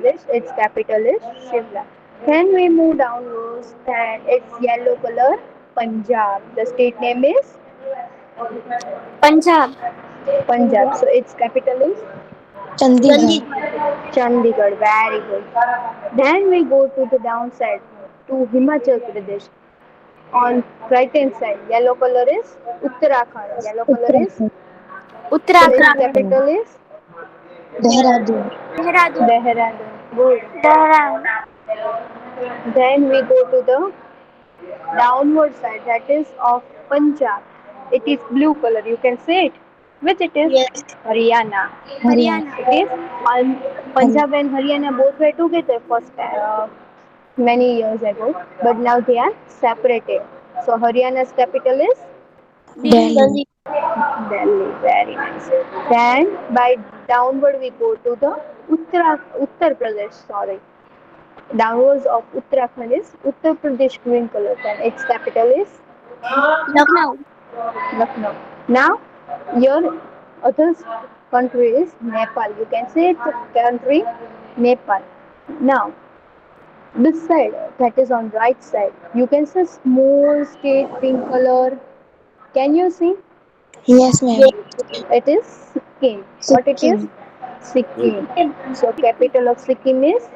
Its capital is Shimla. Then we move downwards and its yellow color, Punjab. The state name is Punjab. Punjab. So its capital is Chandigarh. Chandigarh. Very good. Then we go to the downside to Himachal Pradesh. On right hand side, yellow color is Uttarakhand. Yellow color is Uttarakhand. so its Uttarakhand. Uttarakhand. capital is Dehradun. Dehradun. Dehradun. Good. Dehradun. Then we go to the downward side that is of Punjab. It is blue color. You can see it. Which it is? Haryana. Haryana. Haryana. It is Punjab and Haryana both were together first many years ago, but now they are separated. So Haryana's capital is Delhi. Delhi. Delhi. Very nice. Then by downward we go to the Uttar Pradesh. Sorry, downwards of Uttarakhand is Uttar Pradesh green color. Then its capital is Lucknow. Lucknow. Now, your other country is Nepal. You can say it's country Nepal. Now, this side, that is on right side, you can see small state pink color. Can you see? Yes, ma'am. It is Sikkim. What it is? Sikkim. Sikkim. So capital of Sikkim is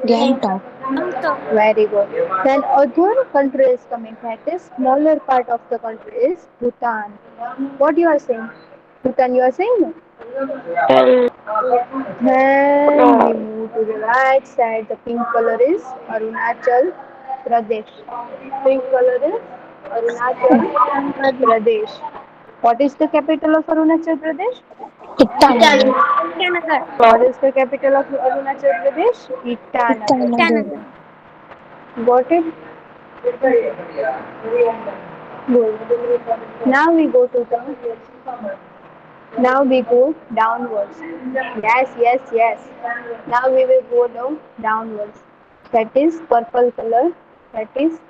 Gangtok. Gangtok. very good. Then other country is coming. That is smaller part of the country is Bhutan. What you are saying? Bhutan, you are saying? Then we move to the right side. The pink color is Arunachal Pradesh. Pink color is Arunachal Pradesh. What is the capital of Arunachal Pradesh? Itanagar. Itanagar. What is the capital of Arunachal Pradesh? Itanagar. Itanagar. Itanagar. Got it? Good. Now we go to the now we go downwards. Yes, yes, yes. Now we will go down downwards. That is purple color. That is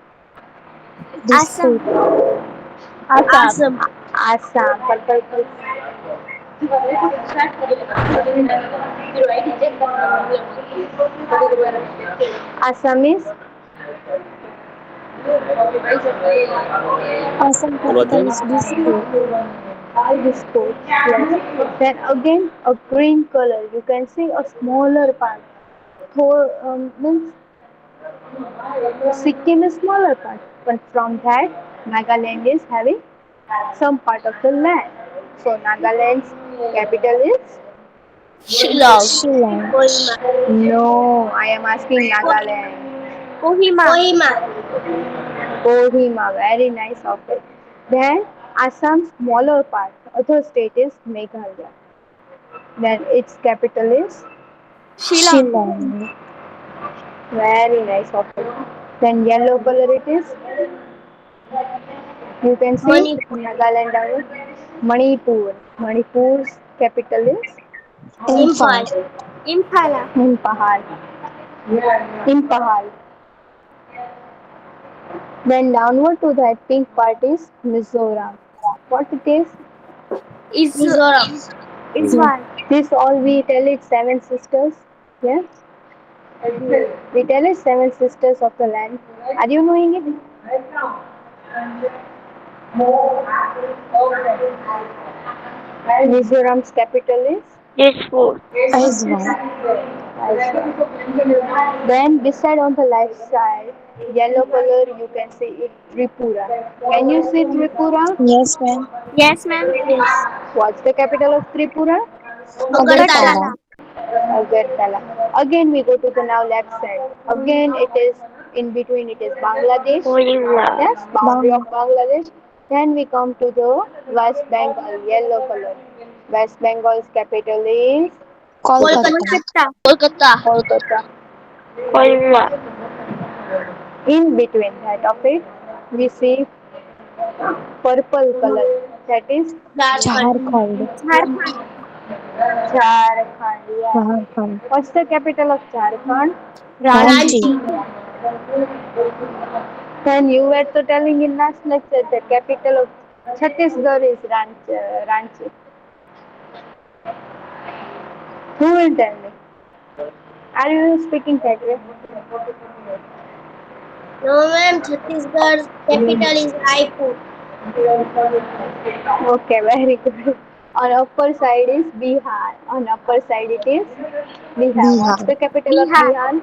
Assam. Dispur. Assam. Assam. Purple color. Assam is Assam capital is Dispur. Dispur. Yes. Then again a green color. You can see a smaller part. Means Sikkim is smaller part, but from that Nagaland is having some part of the land. So Nagaland's capital is Shillong. no. I am asking Nagaland. Kohima. Kohima, very nice of it. Then Assam's smaller part, other state is Meghalaya. Then its capital is Shillong. Shillong. very nice of it. Then yellow color it is. You can see Nagaland down Manipur. Manipur's capital is Imphal. Imphala. Impahal. Impahal. Then downward to that pink part is Mizoram. What it is? Is Yes. Iswal. This all we tell it seven sisters. Yes. We tell it seven sisters of the land. Are you knowing it? Mizoram's capital is Aizawl. Mysore. Then beside on the left side, yellow color you can see it Tripura. Can you see Tripura? Yes, ma'am. Yes, ma'am. What's the capital of Tripura? Agartala. Agartala. Agartala. Again we go to the now left side. Again it is in between it is Bangladesh. Yes, boundary of Bang. Bangladesh. Then we come to the West Bengal, yellow color. West Bengal's capital is Kolkata. Kolkata. Kolkata. In between that of it, we see purple color. That is Jharkhand. Jharkhand. Jharkhand. Yes. Jharkhand. What's the capital of Jharkhand? Ranchi. Ranchi. Then you were to telling in last lecture the capital of Chhattisgarh is Ranchi. Who will tell me? Are you speaking that way? No, ma'am. Chhattisgarh's capital is Raipur. Okay, very good. On upper side is Bihar. On upper side it is Bihar. What's Bihar. the capital of Bihar. Bihar?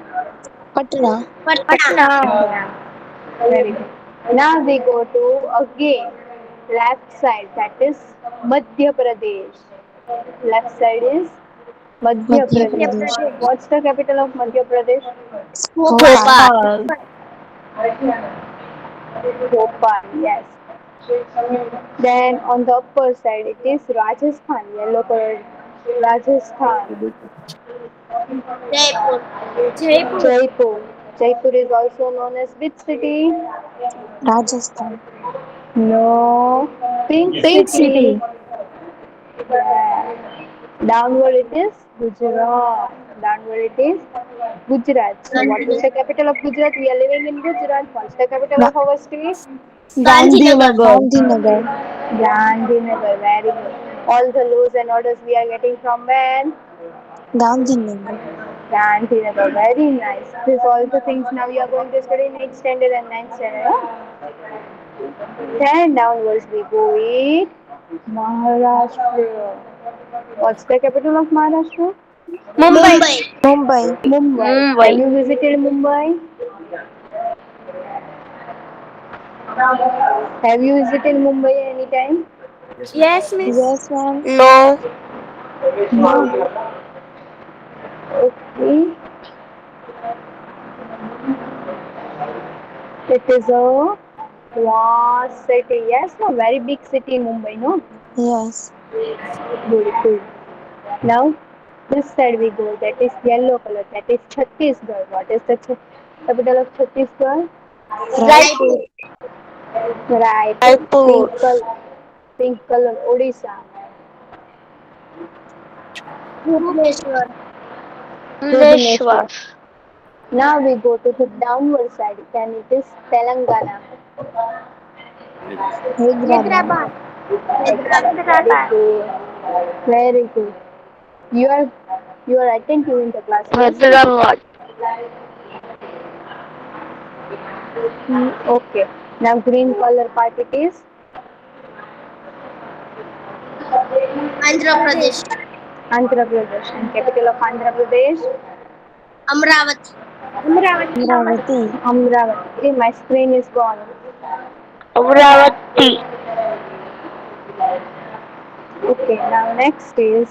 Patna. Patna. Patna. Yeah, very good. Now we go to again left side, that is Madhya Pradesh. Left side is Madhya Madhya Madhya Pradesh. Pradesh. Pradesh. What's the capital of Madhya Pradesh? Bhopal. Bhopal. Bhopal. Bhopal, yes. Then on the upper side it is Rajasthan, yellow color. Rajasthan. Jaipur. Jaipur. Jaipur. Jaipur is also known as which city? Rajasthan. No. Pink Pink city. City. Yeah. Downward it is Gujarat. Downward it is Gujarat. So what is the capital of Gujarat? We are living in Gujarat. What's the capital Ga- of our state? Gandhinagar. Gandhinagar. Gandhinagar. Gandhinagar. Very good. All the laws and orders we are getting from when? Gandhinagar. Gandhinagar. Very nice. These all the things now you are going to study in 8th standard and 9th standard. Huh? Then downwards we go with Maharashtra. What's the capital of Maharashtra? Mumbai. Mumbai. Mumbai. Mumbai. Have Mumbai. you visited Mumbai? Have you visited Mumbai anytime? Yes, miss. Yes, ma'am. No. No. Okay. It is a vast city. Yes, no, very big city in Mumbai, no? Yes. Good, good. Now, this side we go. That is yellow color. That is Chhattisgarh. What is the capital of Chhattisgarh? Raipur. Raipur. Raipur. Raipur. Raipur. Pink color, Odisha. Bhubaneswar. Bhubaneswar. Bhubaneswar. Now we go to the downward side. Then it is Telangana. Hyderabad. Hyderabad. Hyderabad. Very Hyderabad. good. Very good. You are you are attentive in the class, yes? Hyderabad. Okay. Now green color part it is Andhra Pradesh. Andhra Pradesh. And capital of Andhra Pradesh? Amravati. Amravati. Amravati. Amravati. Okay, my screen is gone. Amravati. Okay, now next is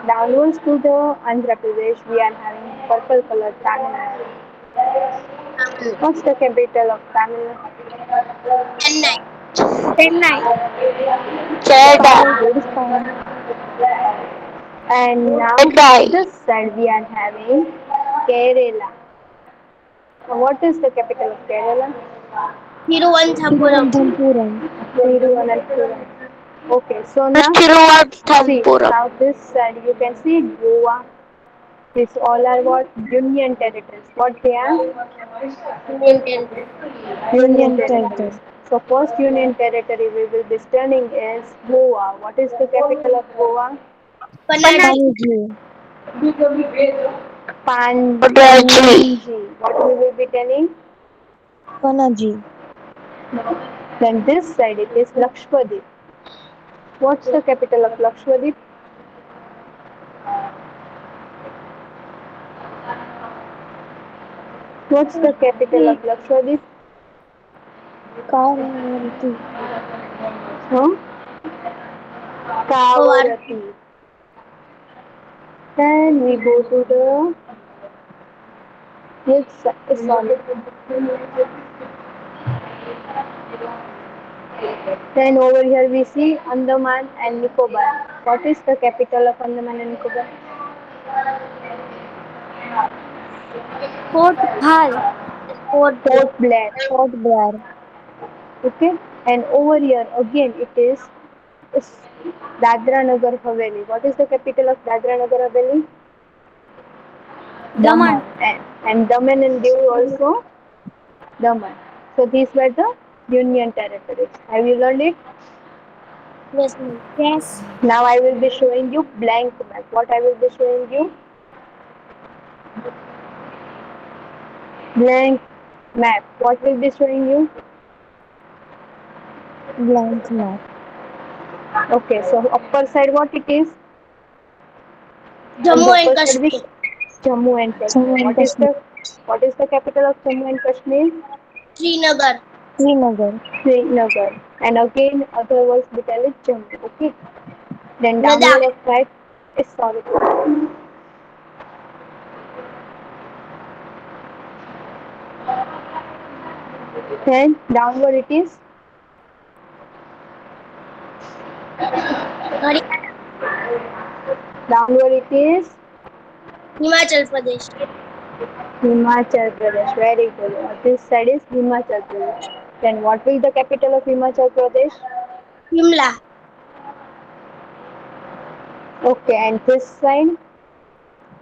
downwards to the Andhra Pradesh. We are having purple color Tamil Nadu. Tamil. What's the capital of Tamil Nadu? Chennai. Chennai. Jeddah. Very good. And now Chennai. this side we are having Kerala. So what is the capital of Kerala? Thiruvananthapuram. Thiruvananthapuram. Thiruvananthapuram. Okay, so now see, Thiruvananthapuram. now this side you can see Goa. These all are what? Union territories. What they are? Union Territory. Union Union territories. Territory. So first union territory we will be studying is Goa. What is the capital of Goa? Panaji. Panaji. Panaji. Panji. What we will be telling? Panaji. Then this side it is Lakshadweep. What's the capital of Lakshadweep? What's the capital of Lakshadweep? Karavarti. Huh? Kavarti. Kavarati. Then we go to the next sorry. Then over here we see Andaman and Nicobar. What is the capital of Andaman and Nicobar? Port Bhal. Port Blair. Port Blair. Port Blair. Okay. And over here again it is Dadra Nagar Haveli. What is the capital of Dadra Nagar Haveli? Daman. Daman. And Daman and Diu also Daman. So these were the union territories. Have you learned it? Yes, ma'am. Yes. Now I will be showing you blank map. What I will be showing you? Blank map. What will be showing you? Blank map. Okay, so upper side what it is? On Jammu the and upper side which Kashmir. Jammu and Kashmir. Jammu and Kashmir. What is the capital of Jammu and Kashmir? Srinagar. Srinagar. Srinagar. And again other words we tell it Jammu. Okay. Then Ladakh. downward of right is sorry. Then downward it is Haryana. downward it is Himachal Pradesh. Himachal Pradesh. Very good. This side is Himachal Pradesh. Then what will the capital of Himachal Pradesh? Shimla. Okay, and this side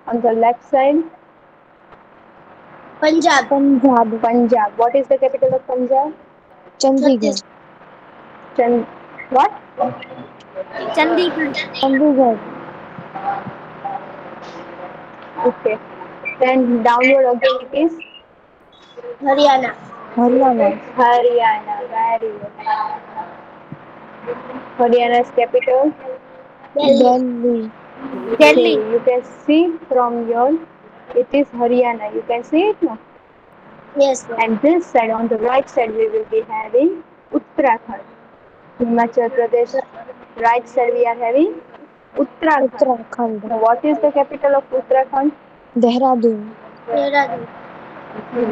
on the left side Punjab. Punjab. Punjab. What is the capital of Punjab? Chandigarh. Chan- what? Chandigarh. Chandigarh. Okay. Then downward again it is Haryana. Haryana. Haryana. Very good. Haryana's capital. Delhi. Delhi. Okay, you can see from your it is Haryana. You can see it now. Yes, ma'am. And this side on the right side we will be having Uttarakhand. Himachal Pradesh. Right side we are having Uttarakhand. Uttarakhand. Now what is the capital of Uttarakhand? Dehradun. Dehradun.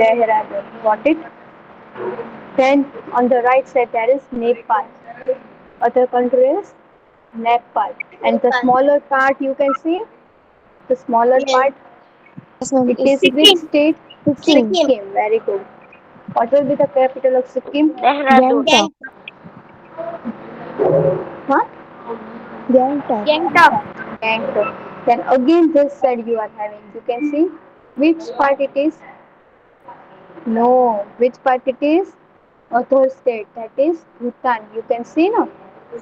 Dehradun. Got it? Then on the right side there is Nepal. Other country is Nepal. And the Nepal. smaller part you can see the smaller Yes. part Yes, ma'am. it It's is which state? Sikkim. Sikkim. Very good. What will be the capital of Sikkim? Dehradun. Gangtok. Huh? Gangtok. Gangtok. Then again this side you are having. You can see which part it is. No, which part it is? Other state that is Bhutan. You can see now.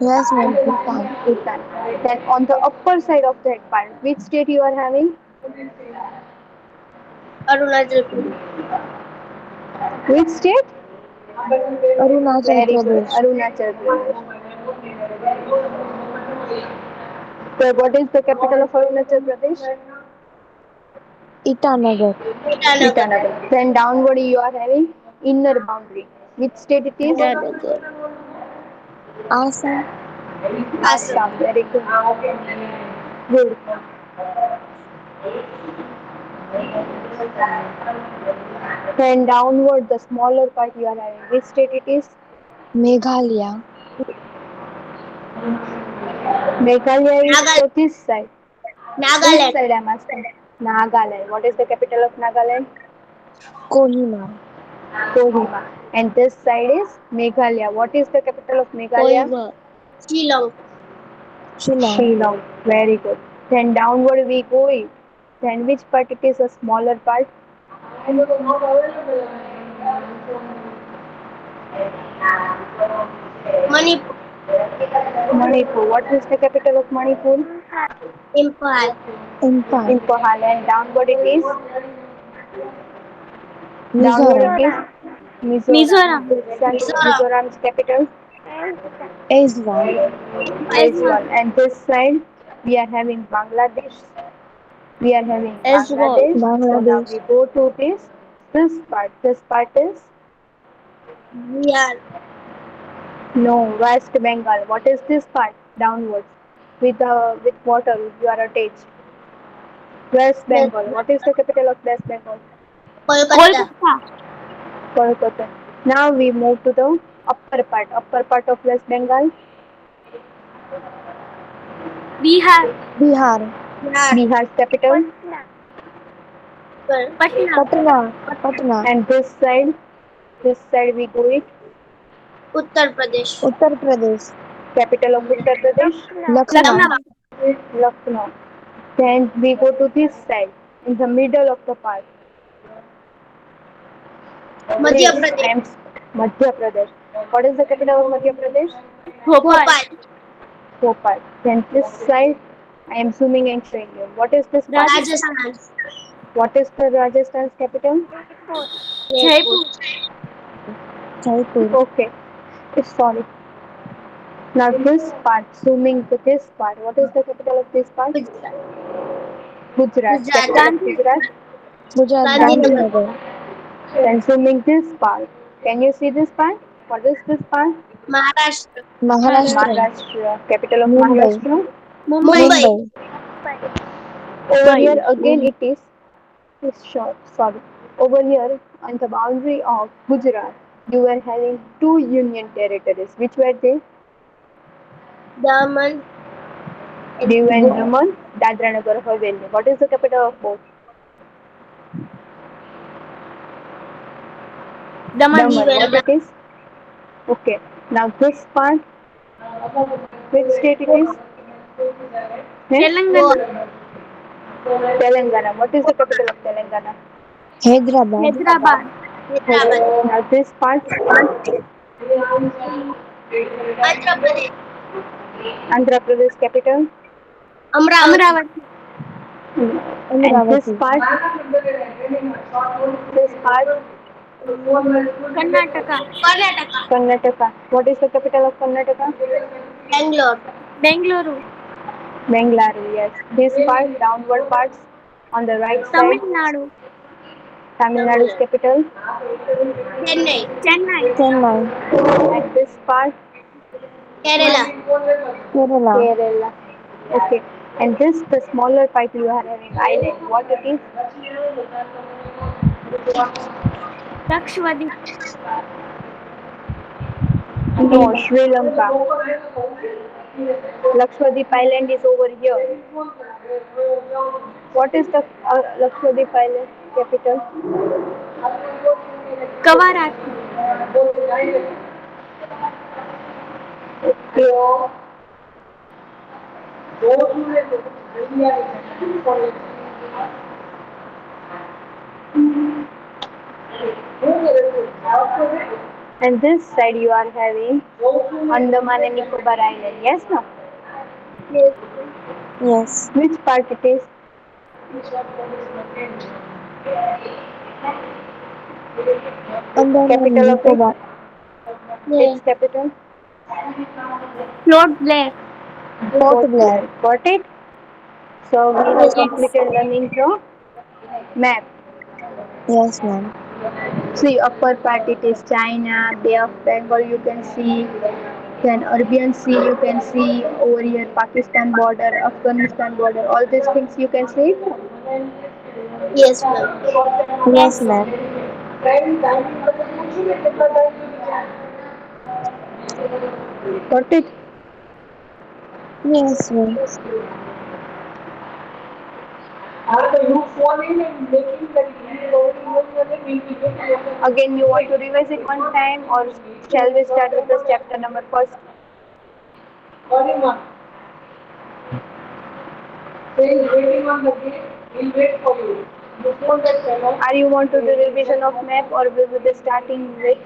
Yes, ma'am. Bhutan. Bhutan. Then on the upper side of that part, which state you are having? Arunachal Pradesh. Which state? Arunachal Very good. Pradesh. Arunachal Pradesh. So what is the capital of Arunachal Pradesh? Itanagar. Itanagar. Itanagar. Then downward you are having inner boundary. Which state it is? Itanagar. Assam. Assam. Assam. Very good. Good. Then downward the smaller part you are having. Which state it is? Meghalaya. Meghalaya is Nagaland. this side. Which Nagaland. side I'm asking? Nagaland. What is the capital of Nagaland? Kohima. Kohima. And this side is Meghalaya. What is the capital of Meghalaya? Shillong. Shillong. Shillong. Very good. Then downward we go in. Then which part it is a smaller part? Manipur. Manipur. What is the capital of Manipur? Imphal. Imphal. Imphal. And downward it is? Downward Mizoram. it is Mizoram. This side is Mizoram. Mizoram's capital. Aizawl. Aizawl. And this side we are having Bangladesh. We are having Bangladesh. So now Bangladesh. we go to this part. This part is Bihar. no West Bengal. What is this part? Downwards with water you are attached. West West Bengal. What is the capital of West Bengal? Kolkata. Kolkata. Now we move to the upper part. Upper part of West Bengal. Bihar. Bihar. Bihar's capital. Patna. Patna. And this side we go it. Uttar Pradesh. Uttar Pradesh. Capital of Uttar Pradesh. Lucknow. Lucknow. Then we go to this side in the middle of the park. Madhya This Pradesh. and Madhya Pradesh. What is the capital of Madhya Pradesh? Bhopal. Bhopal. Then this side I am zooming and showing you. What is this part? Rajasthan. What is the Rajasthan's capital? Jaipur. Jaipur. Okay. Sorry. Now this part, zooming to this part. What is the capital of this part? Gujarat. Gujarat. Gujarat. Capital of Gujarat? Gujarat Gandhinagar. Gandhinagar. Then zooming this part. Can you see this part? What is this part? Maharashtra. Maharashtra. Maharashtra. Capital of Mumbai. Maharashtra? Mumbai. Mumbai. Over here again it is short. Sorry. Over here on the boundary of Gujarat, you were having two union territories. Which were they? Daman. Diu and Daman, Dadra Nagar Haveli. What is the capital of both? Daman. Daman. What it is? Okay. Now this part, which state it is? Telangana. Telangana. What is the capital of Telangana? Hyderabad. Hyderabad. Now this part, Andhra Pradesh. Andhra Pradesh capital. Amravati. And this Amravati. part, Karnataka. Karnataka. Karnataka. What is the capital of Karnataka? Bangalore. Bengaluru. Bangalore. Yes. This part, downward parts on the right Tamil side, Nadu. Tamil Nadu's capital. Chennai. Chennai. Chennai. And this part, Kerala. Kerala. Kerala. Okay. And this, the smaller part you are having island. What it is? Lakshadweep. No, Sri Lanka. Lakshadweep Island is over here. What is the Lakshadweep Island capital? Kavarati. Here. And this side you are having Andaman and Nicobar Island. Yes, no? Yes. Yes. Which part it is? Andaman Capital of it? Nicobar. Yes. Its capital? Port Blair. Port Blair. Got it? So we have Yes. completed learning the map. Yes, ma'am. See, upper part it is China, Bay of Bengal you can see, then Arabian Sea you can see, over here Pakistan border, Afghanistan border, all these things you can see. Yes, ma'am. Yes, ma'am. Got it? Yes, ma'am. Again, you want to revise it one time, or shall we start with this chapter number first? Are you want to do revision of map, or we will be starting with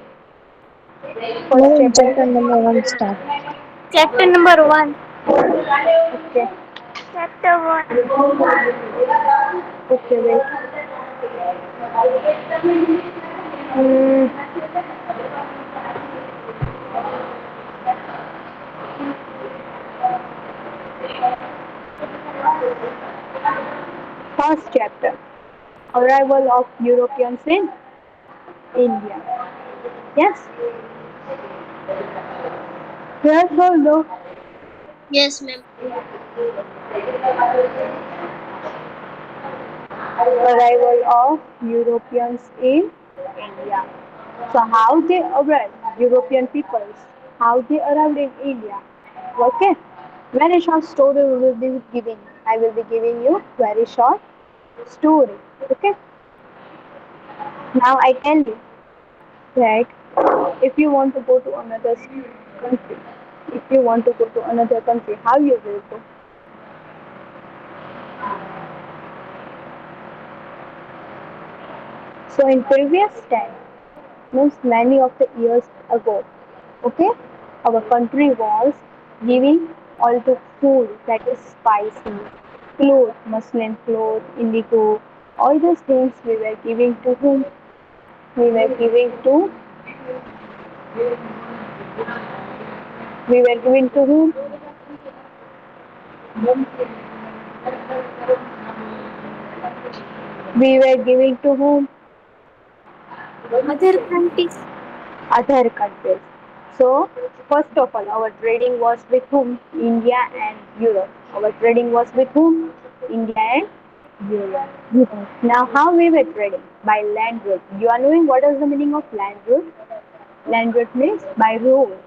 first Madam, chapter? chapter number 1 start. Chapter number 1. Okay. Chapter 1. Okay, wait. Hmm. First chapter. Arrival of Europeans in India. Yes? Yes or no? Yes, ma'am. Arrival of Europeans in India. So how they arrived, European peoples, how they arrived in India. Okay. Very short story we will be giving. I will be giving you very short story. Okay. Now I tell you that if you want to go to another country, if you want to go to another country, how you will go? So in previous time, means many of the years ago, okay, our country was giving all the food that is spicy, cloth, muslin cloth, indigo, All those things we were giving to whom? We were giving to we were giving to whom? We were giving to whom? Other countries. Other countries. So, first of all, our trading was with whom? India and Europe. Our trading was with whom? India and Europe. Europe. Now, how we were trading? By land route. You are knowing what is the meaning of land route? Land route means by road.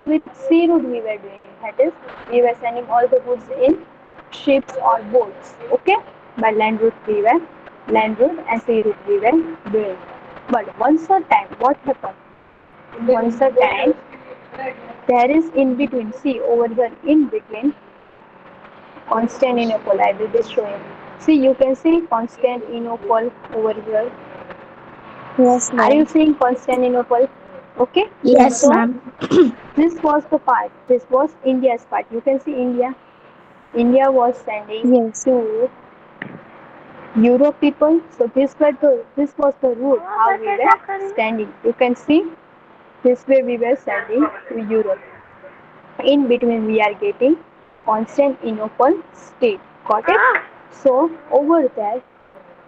With sea route we were doing. That is, we were sending all the goods in ships or boats. Okay? By land route we were land route and sea route we were doing. But once a time, what happened? Once a time, there is in between. See over here, in between Constantinople. I will be showing. See, you can see Constantinople over here. Yes, Are you ma'am. seeing Constantinople? Okay. Yes, So ma'am. this was the part. This was India's part. You can see India. India was sending Yes. to Europe people. So this was the route how we were standing. You can see this way we were sending to Europe. In between we are getting Constantinople state. Got it? So over there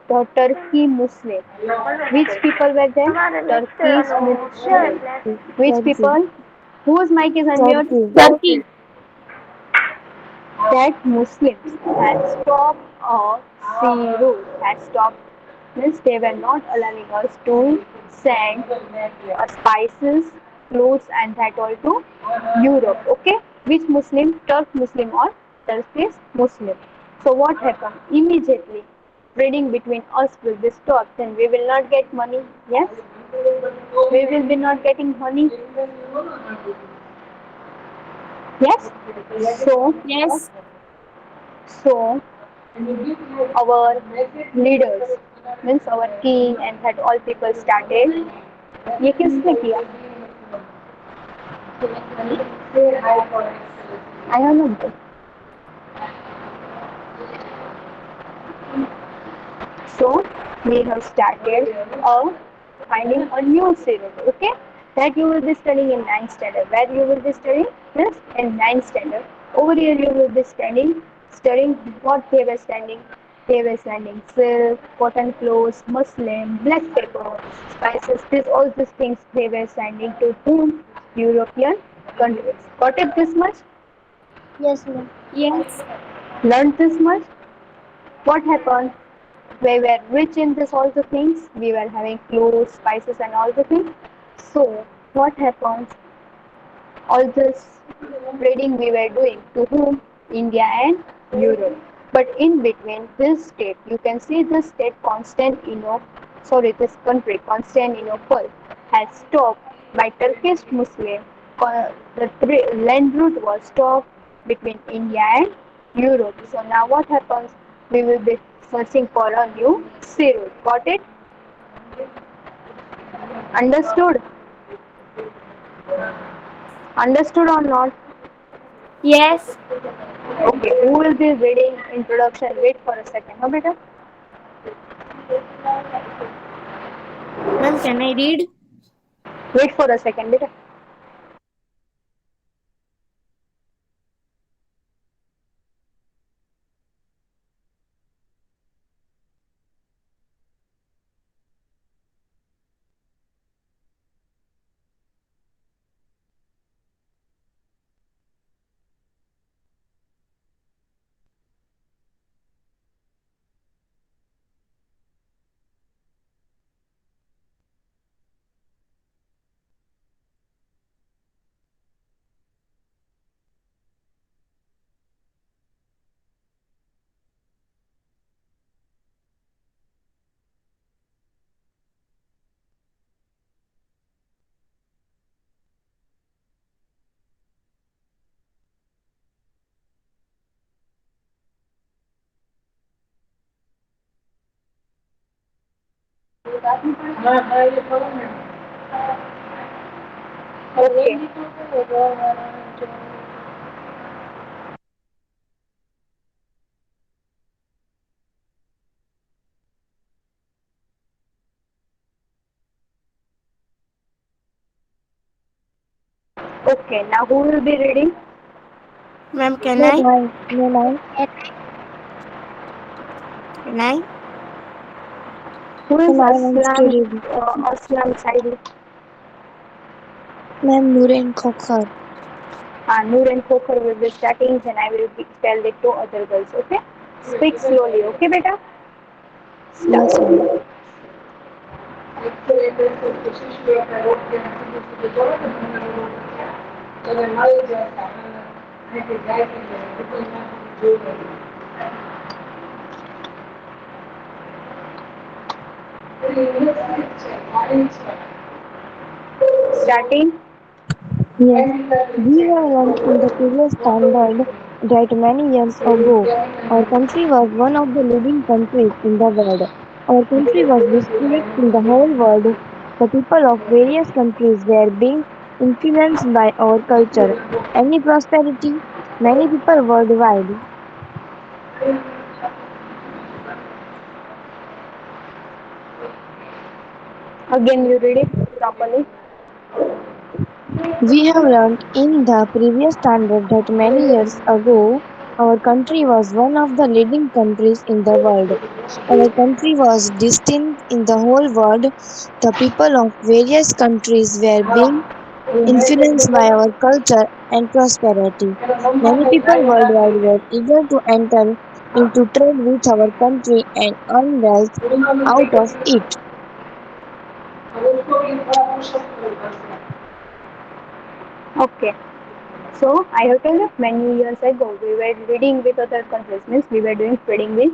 the Turkey Muslim. Which people were there? Turkish Muslim. Which Turkey. people? Whose mic is unmute? Turkey. Turkey. That Muslims had stopped a sea route. Had stopped means they were not allowing us to send spices, clothes and that all to Europe. Okay? Which Muslim? Turk Muslim or Turkish Muslim. So what happened? Immediately trading between us will be stopped and we will not get money. Yes? We will be not getting money. Yes? So Yes. so our leaders means our king and that all people started ये किसने किया I have not. So we have started finding a new syllable, okay? That you will be studying in ninth standard. Where you will be studying this in ninth standard. Over here you will be studying what they were studying. They were studying silk, cotton clothes, muslin, black pepper, spices. This all these things they were sending to whom? European countries. Got it this much? Yes, ma'am. Yes. Learned this much? What happened? We were rich in this all the things. We were having clothes, spices, and all the things. So what happens? All this trading we were doing to whom? India and Europe. But in between this state, you can see this state this country Constantinople has stopped by Turkish Muslim. The land route was stopped between India and Europe. So now what happens? We will be searching for a new sea route. Got it? Understood? Understood or not? Yes. Okay, who will be reading introduction? Wait for a second. Huh, beta? Ma'am, can I read? Wait for a second, beta. Okay. Okay, now who will be reading? Ma'am, can May I? I? Can I? Who is Ma'am, I want to read. Aslam Saidi? Ma'am, Nurain Khokhar. Noor and Khokhar will be starting, and I will tell it to other girls. Okay? Speak slowly. Okay, beta? Yes, ma'am. Start. Starting. Yes. We have learned in the previous standard that many years ago, our country was one of the leading countries in the world. Our country was distinct in the whole world. The people of various countries were being influenced by our culture and prosperity. Many people worldwide. Again, you read it properly. We have learned in the previous standard that many years ago, our country was one of the leading countries in the world. Our country was distinct in the whole world. The people of various countries were being influenced by our culture and prosperity. Many people worldwide were eager to enter into trade with our country and earn wealth out of it. Okay. So I have told you many years ago we were reading with other countries, means we were doing trading with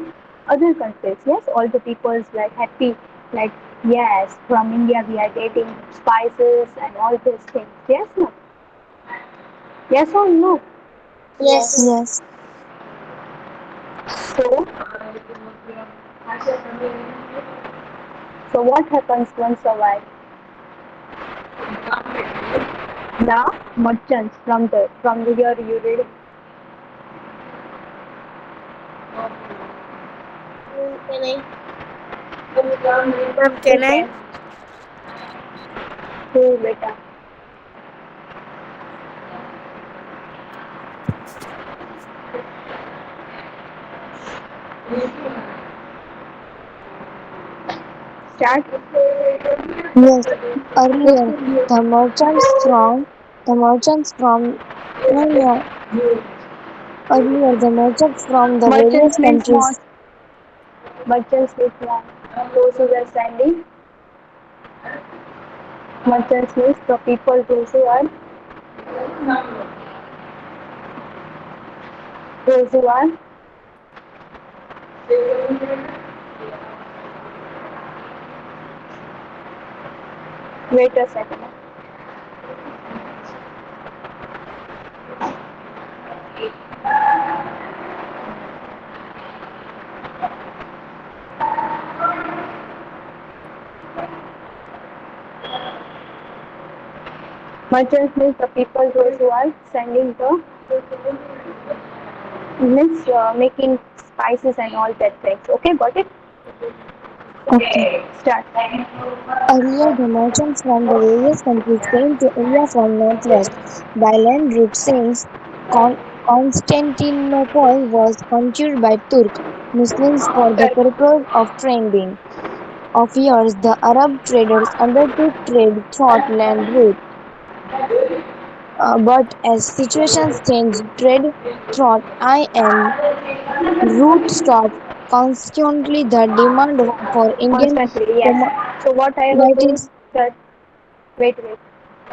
other countries. Yes, all the peoples were happy, like yes, from India we are getting spices and all these things. Yes, no? Yes or no? Yes. Yes, So so what happens once a while? The merchants from the here you read. Can I? Ma'am, You can I? can do better. Start. yes. Earlier, the merchants from the merchants from no, no, earlier the merchants from the various Merchants means what? countries. Merchants means what? Those who were sending. Merchants means the people those who are wait a second. Merchants means the people those who are sending the means making spices and all that things. Okay, got it? Okay. Start. Earlier, the merchants from the various countries came to India from northwest by land route since Con- Constantinople was conquered by Turk Muslims for the purpose of trading. Of years, the Arab traders undertook trade through land route. But as situations changed, trade through IM route stopped. Consequently, the demand for Indian Constantly, yes. So what I have told commodities that wait.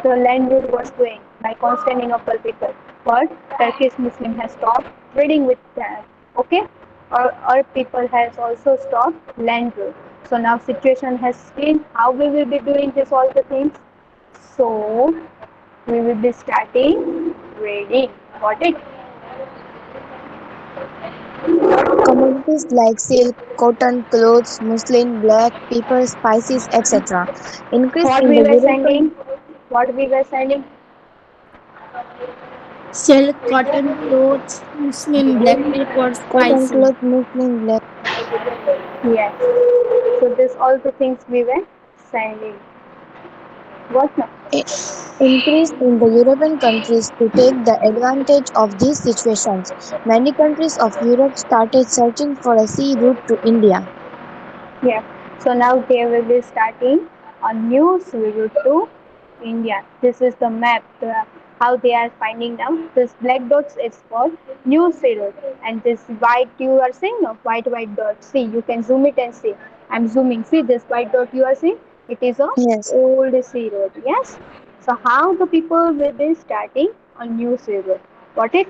The land route was going by Constantinople people, but Turkish Muslim has stopped trading with them. Okay, our people has also stopped land route. So now situation has changed. How we will be doing this all the things? So we will be starting trading. Got it? commodities like silk, cotton, clothes, muslin, black pepper, spices, etc. increased What in we the were European sending? What we were sending? Silk, cotton, clothes, muslin, black pepper, cotton spices. cloth, muslin, black. Yes. So this all the things we were sending. What now? I- Increase in the European countries to take the advantage of these situations. Many countries of Europe started searching for a sea route to India. Yeah. So now they will be starting a new route to India. This is the map. How they are finding now. This black dots is for new route, and this white you are seeing no white dot. See, you can zoom it and see. I'm zooming. See this white dot you are seeing. It is a Yes, old sea road. Yes. So how the people will be starting a new sea road? Got it?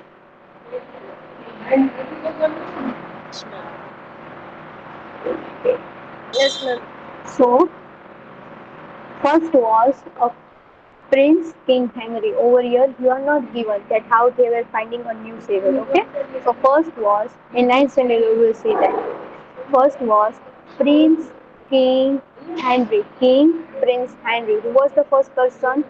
Yes, ma'am. So first was a Prince King Henry. Over here, you are not given that how they were finding a new savior. Okay. So first was in ninth standard you will see that. First was Prince King Henry. King Prince Henry. Who was the first person?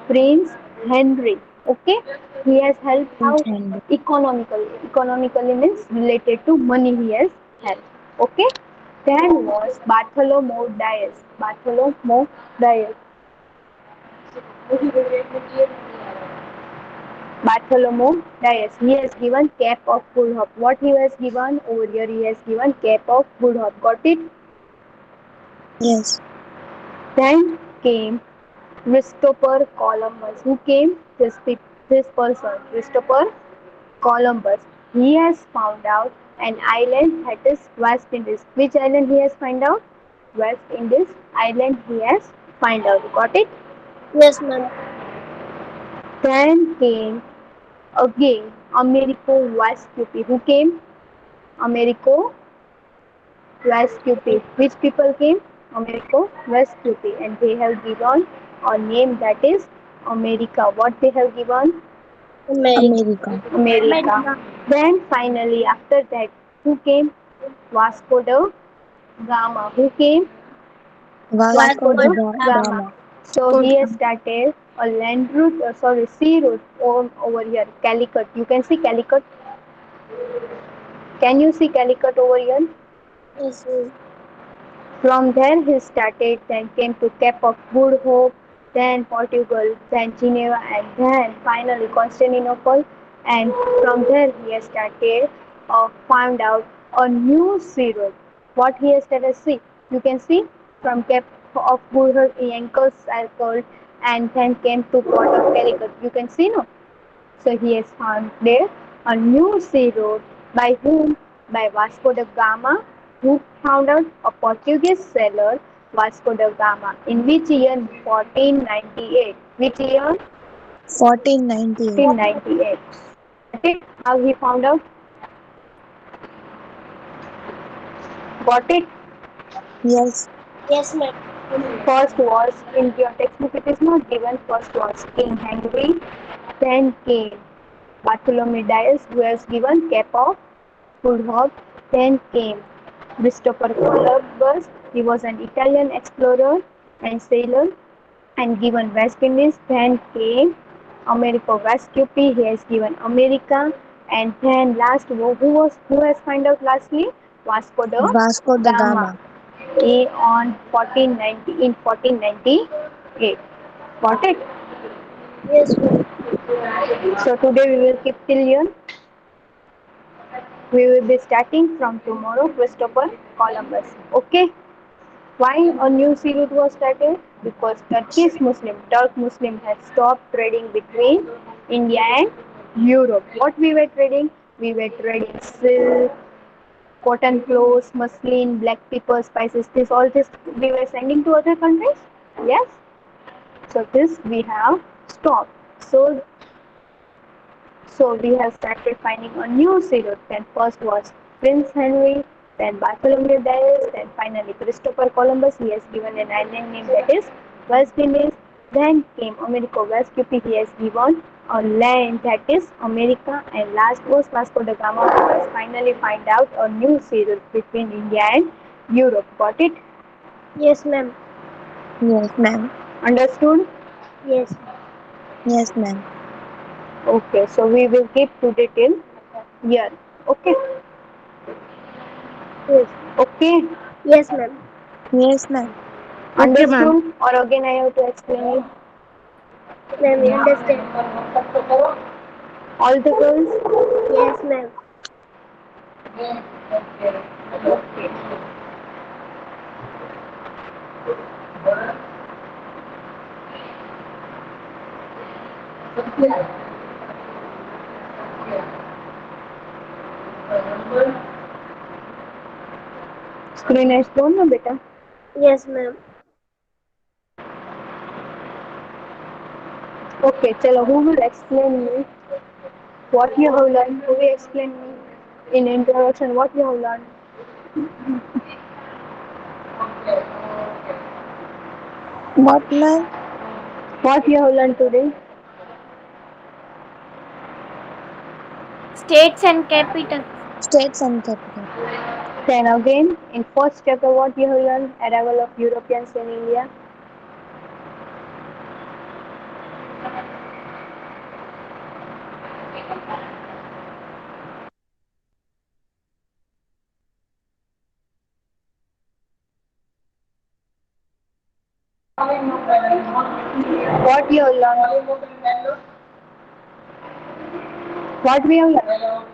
Prince Henry. Okay. He has helped Prince how Henry. economically. Economically means related to money he has helped. Okay. Then was Bartholomew Dias. Bartholomew Dias. Bartholomew Dias. He has given cap of good hope. What he has given over here? He has given cap of good hope. Got it? Yes, Then came Christopher Columbus. Who came? This person, Christopher Columbus. He has found out an island that is West Indies. Which island he has found out? West Indies island he has found out. Got it? Yes, ma'am. Then came again Americo Vespucci. Who came? Americo Vespucci. Which people came? Americo Vespucci. And they have given a name that is America. What they have given? America. America. America. America. Then finally, after that, who came? Vasco da Gama. Who came? Vasco Vasco Vasco da da da Gama. Gama. So he has started a land route, sorry, sea route over here, Calicut. You can see Calicut. Can you see Calicut over here? Yes, yes. From there he started, then came to Cape of Good Hope, then Portugal, then Geneva, and then finally Constantinople. And from there he has started found out a new sea route. What he has started see, you can see from Cape of Good Hope, Yankles circled, and then came to Port of Calicut. You can see no. So he has found there a new sea route by whom? By Vasco da Gama, who found out a Portuguese sailor Vasco da Gama. In which year? 1498. Which year? 1498. 1498. Got it? How he found out? Got it? Yes, Yes, ma'am. First was in your textbook it is not given. First was King Henry, then came Bartholomew Dias, who has given Cape of Good Hope. Then came Christopher Columbus. He was an Italian explorer and sailor and given West Indies. Then came Americo Vespucci. He has given America. And then last, who has found out lastly? Vasco da Vasco da Gama. Gama. On 1490 in 1498. Got it? Yes, ma'am. So today we will keep till here. We will be starting from tomorrow. Christopher Columbus. Okay. Why a new sea route was started? Because Turk Muslim had stopped trading between India and Europe. What we were trading? We were trading silk, cotton clothes, muslin, black pepper, spices. This we were sending to other countries. Yes. So this we have stopped. So we have started finding a new sea route. Then first was Prince Henry, then Bartholomew Dias, then finally Christopher Columbus. He has given an island name that is West Indies. Then came Americo Vespucci. He has given a land that is America. And last was Vasco da Gama, who has finally find out a new sea route between India and Europe. Got it? Yes, ma'am. Yes, ma'am. Understood? Yes. Yes, ma'am. Okay. So we will keep today till here. Okay. Yes. Okay. Yes, ma'am. Yes, ma'am. Okay, ma'am. Understood? Or again I have to explain it? Ma'am, we understand. All the girls? Yes, ma'am. Okay. Screen explore ना बेटा. Yes, ma'am. Okay, chalo, who will explain me what you have learned? Who will explain me in introduction what you have learned? What, ma'am? What you have learned today? States and capitals. States and capital. Then again, in first chapter, what you have learned? Arrival of Europeans in India. What you have learned? What we have learned?